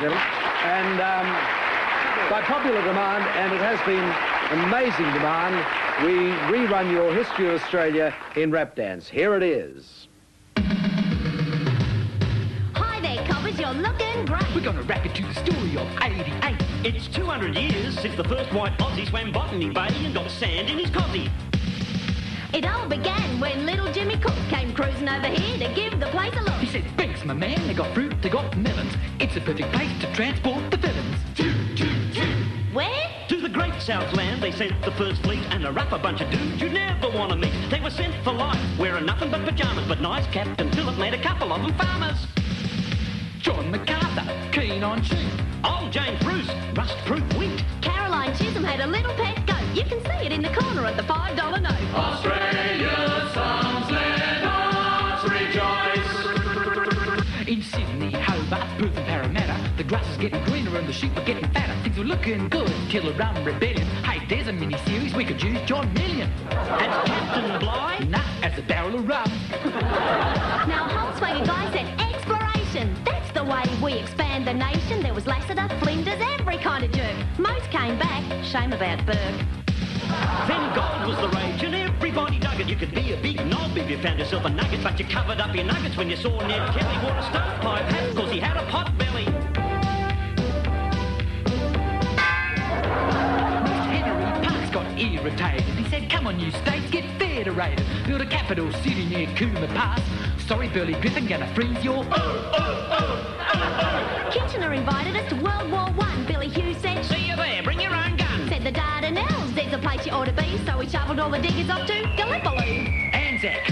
Billy. And by popular demand, and it has been amazing demand, we rerun your History of Australia in rap dance. Here it is. Hi there, coppers, you're looking great. We're gonna rap it to the story of 88. It's 200 years since the first white Aussie swam Botany Bay and got sand in his cozzy. It all began when little Jimmy Cook came cruising over here to give the place a look. He said, thanks, my man, they got fruit, they got melons. It's a perfect place to transport the villains. Where? To the great Southland, they sent the first fleet and a rougher bunch of dudes you never want to meet. They were sent for life, wearing nothing but pyjamas, but nice Captain Phillip made a couple of them farmers. John MacArthur, keen on sheep. Old James Bruce, rust-proof wheat. Caroline Chisholm had a little pet goat. You can see it in the corner of the $5 note. Australia's sons, let us rejoice. In Sydney, Hobart, Perth and Parramatta, the grass is getting greener and the sheep are getting fatter. Things were looking good till the rum rebellion. Hey, there's a mini-series we could use John Million. As Captain Bligh? Nah, as a barrel of rum. Now, Holzwager guy said exploration. That's the way we expand the nation. There was Lassiter, Flinders, every kind of jerk. Most came back. Shame about Burke. Then gold was the rage and everybody dug it. You could be a big knob if you found yourself a nugget, but you covered up your nuggets when you saw Ned Kelly wore a stovepipe hat because he had a pot belly. Henry Parks got irritated. He said, come on, you states, get federated. Build a capital city near Cooma Pass. Sorry, Burley Griffin, gonna freeze your... Kitchener invited us to World War I. Billy Hughes said, See you there, bring your own gun. said the Dardanelles, there's a place you ought to be. So we shovelled all the diggers off to Gallipoli. Anzac.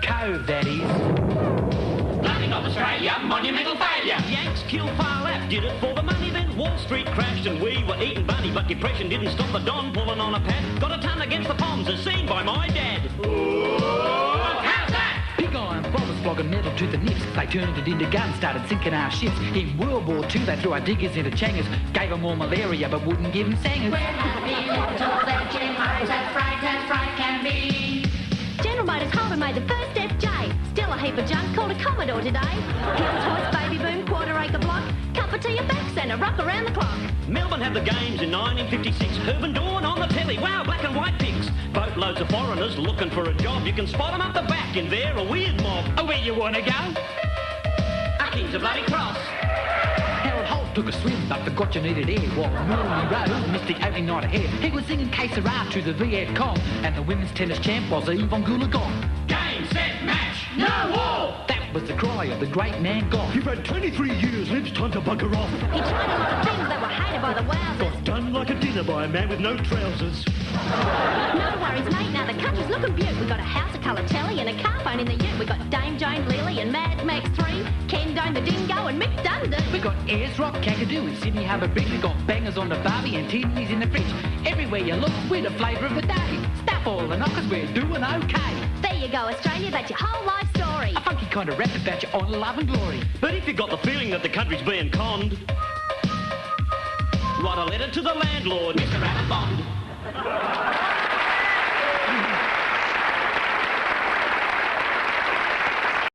Cove, that is. Nothing of Australia, monumental failure. Yanks killed Parlap, did it for the money. Then Wall Street crashed and we were eating bunny. But depression didn't stop the Don pulling on a pad. Got a ton against the Poms as seen by my dad. How's that? Pig iron bombers flogging metal to the nips. They turned it into guns, started sinking our ships. In World War II, they threw our diggers into changers. Gave them all malaria, but wouldn't give them sangers. We're happy, mortal, that Jim as fright can be. General Motors Holden made the first FJ. Still a heap of junk, called a Commodore today. Hills Hoist, Baby Boom, Quarter Acre Block. Cup of tea, a back centre, rock around the clock. Melbourne had the games in 1956. Herb and Dawn on the telly. Wow, black and white pigs. Boatloads of foreigners looking for a job. You can spot them up the back in there, a weird mob. Oh, where you wanna go? King's a bloody cross. Harold Holt took a swim, but forgot you needed air. While Mooney Rose missed the opening night ahead. He was singing Que Sera to the Viet Cong. And the women's tennis champ was Yvonne Goolagong. Game, set, match, no war. That was the cry of the great man Gough. You've had 23 years, it's time to bugger off. He tried a lot of things that were hated by the wowsers. Got done like a dinner by a man with no trousers. No worries, mate, now the country's looking beaut. We got a house of colour telly and a car phone in the ute. We got Dame Joan Lily and Mad Max 3, Ken Dome the Dingo and Mick Dundee. We got Ayers Rock, Kakadu and Sydney Harbour Bridge. We got bangers on the barbie and titties in the fridge. Everywhere you look, we're the flavour of the day. Stuff all the knockers, we're doing okay. There you go, Australia, that's your whole life story. A funky kind of rap about your honour, love and glory. But if you got the feeling that the country's being conned, write a letter to the landlord, Mr. Alan Bond.